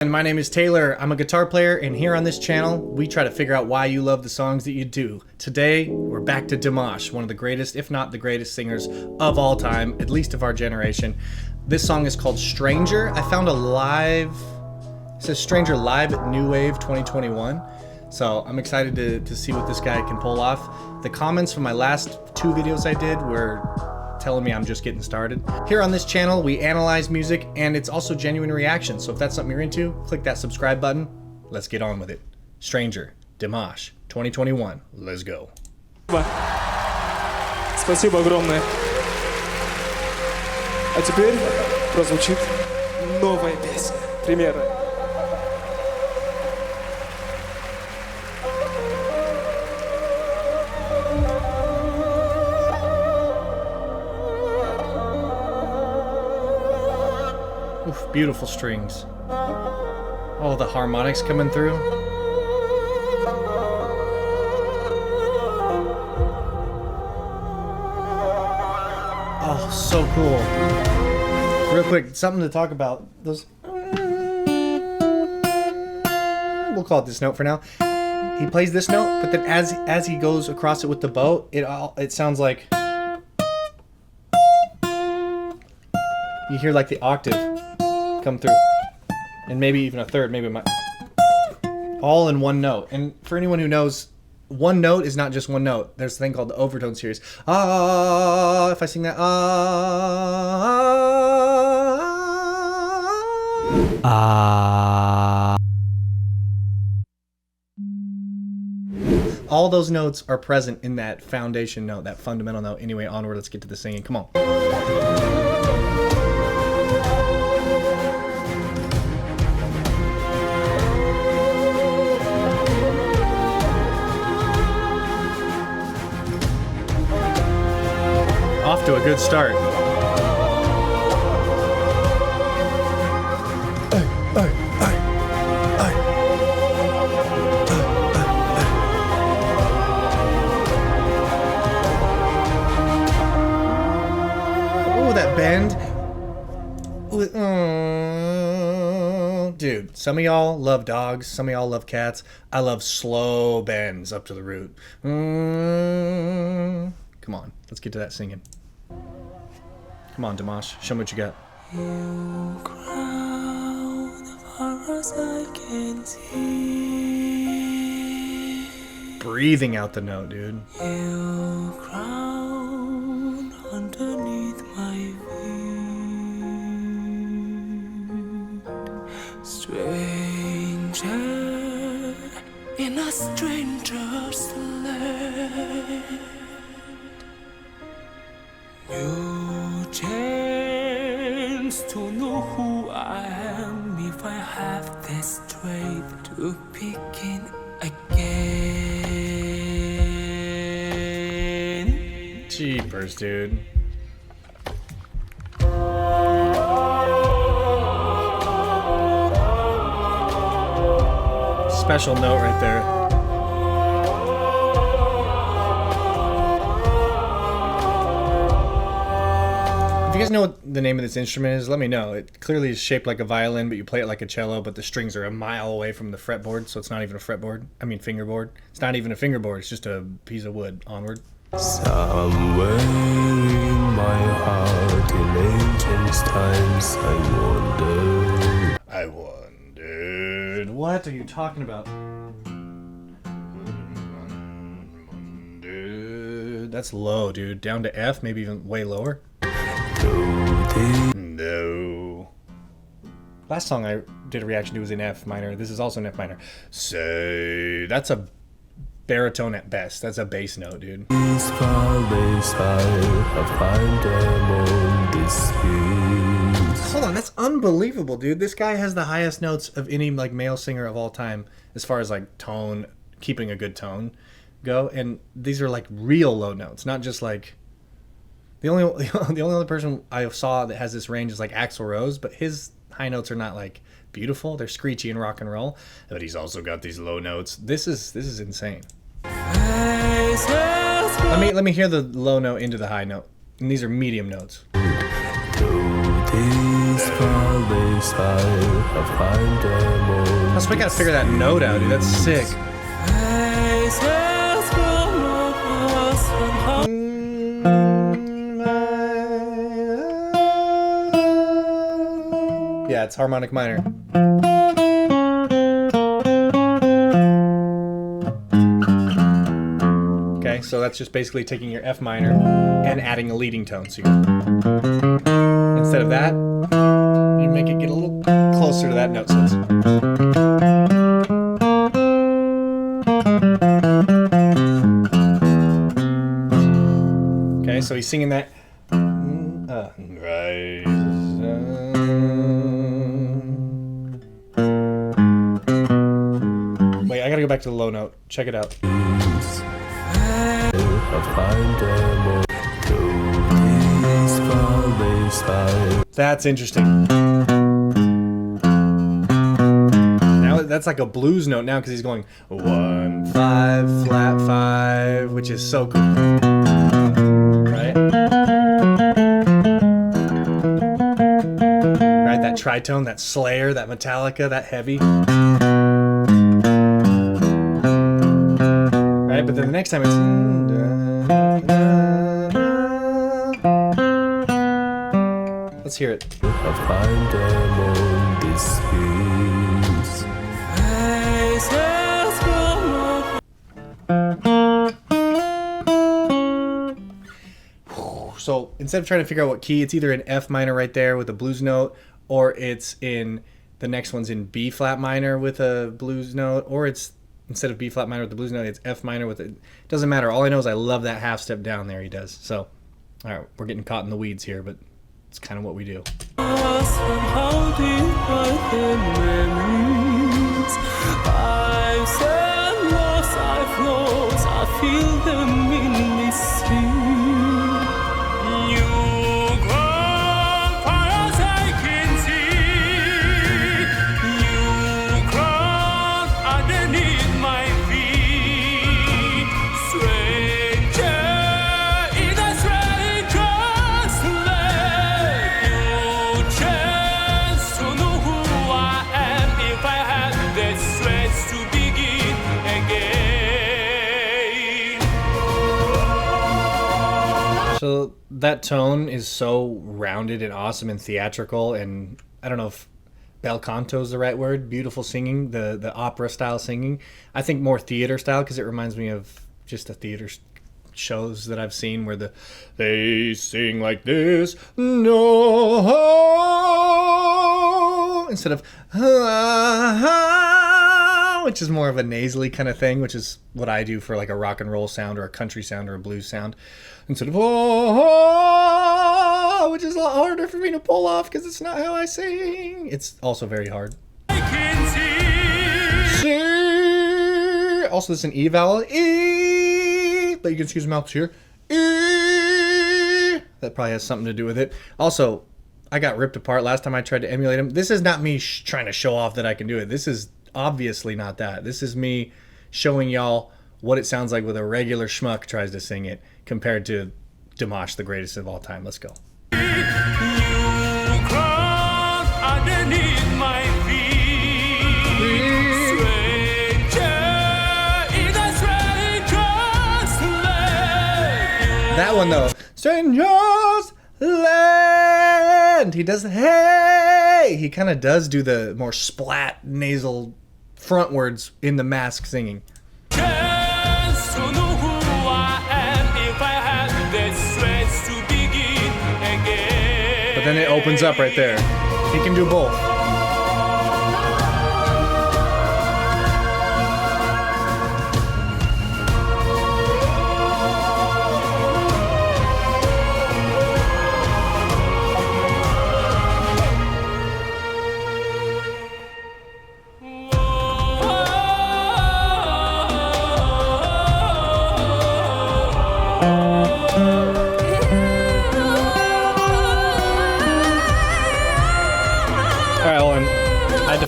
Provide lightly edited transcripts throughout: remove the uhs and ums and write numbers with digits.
And my name is Taylor. I'm a guitar player, and here on this channel, we try to figure out why you love the songs that you do. Today, we're back to Dimash, one of the greatest, if not the greatest singers of all time, at least of our generation. This song is called Stranger. I found a live, it says Stranger live at New Wave 2021. So I'm excited to see what this guy can pull off. The comments from my last two videos I did were telling me I'm just getting started. Here on this channel, we analyze music, and it's also genuine reaction. So if that's something you're into, click that subscribe button. Let's get on with it. Stranger, Dimash, 2021. Let's go. Спасибо огромное. А теперь прозвучит новая песня. Примеры. Oof, beautiful strings. Oh, the harmonics coming through. Oh, so cool. Real quick, something to talk about. Those. We'll call it this note for now. He plays this note, but then as he goes across it with the bow, it sounds like you hear like the octave come through, and maybe even a third, maybe all in one note. And for anyone who knows, one note is not just one note. There's a thing called the Overtones series. Ah, if I sing that, all those notes are present in that foundation note, that fundamental note. Anyway, onward, let's get to the singing. Come on. Off to a good start. Oh, that bend. Dude, some of y'all love dogs, some of y'all love cats. I love slow bends up to the root. Come on, let's get to that singing. Come on, Dimash, show me what you got. You crown far as I can see. Breathing out the note, dude. You crown underneath my feet. Stranger in a stranger's land. You chance to know who I am if I have the strength to begin again. Jeepers, dude. Special note right there. If you guys know what the name of this instrument is, let me know. It clearly is shaped like a violin, but you play it like a cello, but the strings are a mile away from the fretboard, so it's not even a fretboard. I mean fingerboard. It's not even a fingerboard, it's just a piece of wood. Onward. Somewhere in my heart in ancient times I wondered. What are you talking about? Dude, that's low, dude. Down to F, maybe even way lower. No. Last song I did a reaction to was in F minor. This is also in F minor. So that's a baritone at best. That's a bass note, dude. Hold on, that's unbelievable, dude. This guy has the highest notes of any like male singer of all time as far as like tone, keeping a good tone go. And these are like real low notes, not just like the only other person I saw that has this range is like Axl Rose, but his high notes are not like beautiful. They're screechy and rock and roll. But he's also got these low notes. This is insane. Let me hear the low note into the high note. And these are medium notes. this So we gotta figure that note out, dude. That's sick. Yeah, it's harmonic minor. Okay, so that's just basically taking your F minor and adding a leading tone. So instead of that, you make it get a little closer to that note. So it's okay, so he's singing that. Wait, I gotta go back to the low note. Check it out. That's interesting. Now that's like a blues note now because he's going 1 5 flat 5, which is so cool. Right? Right, that tritone, that Slayer, that Metallica, that heavy. Right, but then the next time it's let's hear it. So instead of trying to figure out what key, it's either in F minor right there with a blues note, or it's in the next one's in B flat minor with a blues note, or it's instead of B flat minor with the blues note, it's F minor with it. Doesn't matter. All I know is I love that half step down there he does. So, all right, we're getting caught in the weeds here, but it's kind of what we do. I feel them in me sing. So that tone is so rounded and awesome and theatrical, and I don't know if bel canto is the right word, beautiful singing, the opera style singing. I think more theater style because it reminds me of just the theater shows that I've seen where they sing like this, no, instead of which is more of a nasally kind of thing, which is what I do for like a rock and roll sound or a country sound or a blues sound, instead of which is a lot harder for me to pull off because it's not how I sing. It's also very hard. Also, this is an E vowel, E, but you can excuse my mouth here. E. That probably has something to do with it. Also, I got ripped apart last time I tried to emulate him. This is not me trying to show off that I can do it. This is obviously not that. This is me showing y'all what it sounds like with a regular schmuck tries to sing it compared to Dimash, the greatest of all time. Let's go. That one though, strangers land. He does hey. He kind of does do the more splat nasal frontwards in the mask singing. But then it opens up right there. He can do both.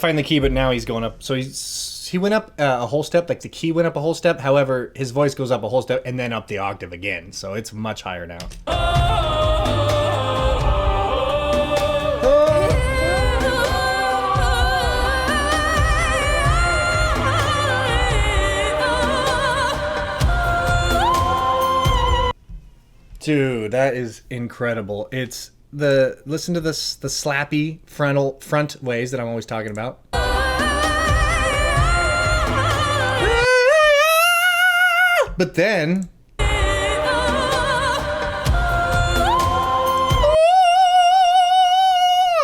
Find the key, but now he's going up. So he went up a whole step, like the key went up a whole step. However, his voice goes up a whole step and then up the octave again. So it's much higher now. Dude, that is incredible. It's listen to this, the slappy front ways that I'm always talking about. But then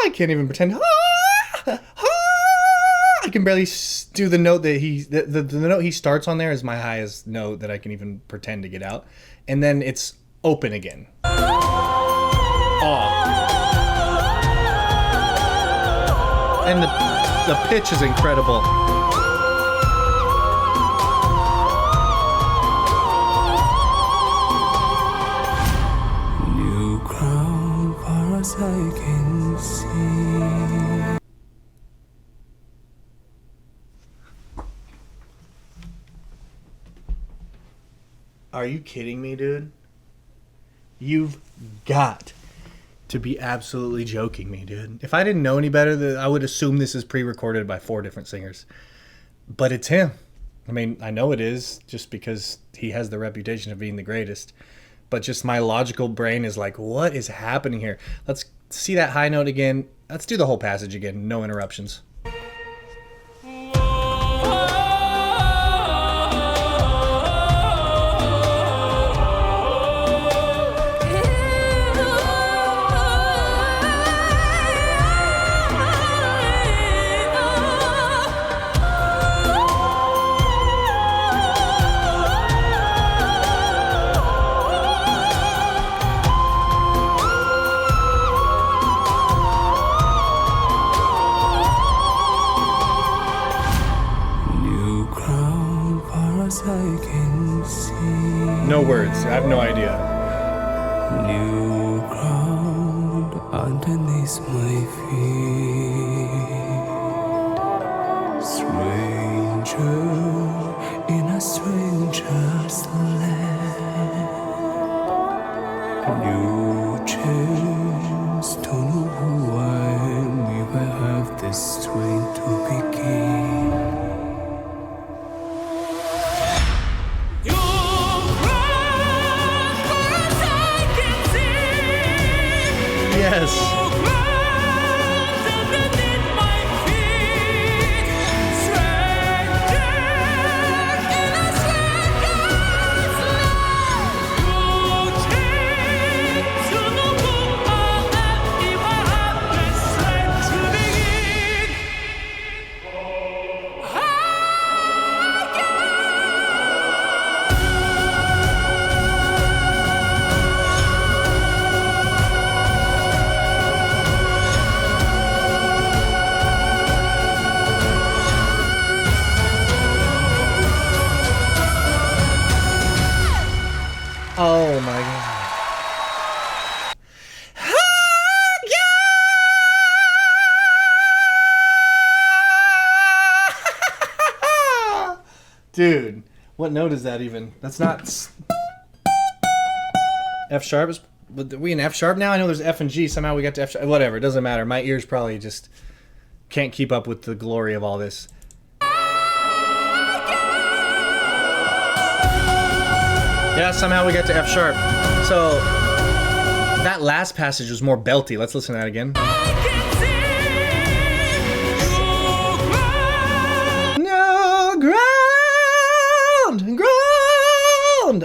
I can't even pretend. I can barely do the note that the note he starts on there is my highest note that I can even pretend to get out. And then it's open again. And the pitch is incredible. New crown far as I can see. Are you kidding me, dude? You've got to be absolutely joking me, dude. If I didn't know any better, I would assume this is pre-recorded by 4 different singers. But it's him. I mean, I know it is just because he has the reputation of being the greatest. But just my logical brain is like, what is happening here? Let's see that high note again. Let's do the whole passage again. No interruptions. No words. I have no idea. New ground underneath my feet. Stranger in a stranger's land. New chance to know who I am if I have the strength to begin. Yes. Oh my God. Dude, what note is that even? That's not F sharp. Are we in F sharp now? I know there's F and G. Somehow we got to F sharp. Whatever, it doesn't matter. My ears probably just can't keep up with the glory of all this. Yeah, somehow we got to F sharp. So that last passage was more belty. Let's listen to that again. No ground.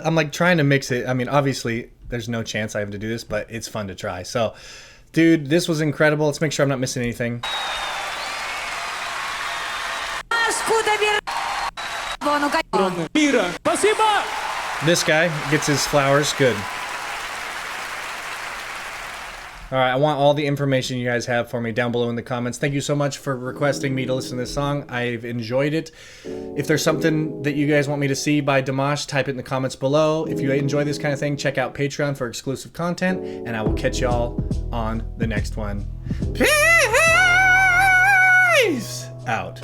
I'm like trying to mix it. I mean, obviously there's no chance I have to do this, but it's fun to try. So, dude, this was incredible. Let's make sure I'm not missing anything. This guy gets his flowers. Good. All right, I want all the information you guys have for me down below in the comments. Thank you so much for requesting me to listen to this song. I've enjoyed it. If there's something that you guys want me to see by Dimash, type it in the comments below. If you enjoy this kind of thing, check out Patreon for exclusive content, and I will catch y'all on the next one. Peace out.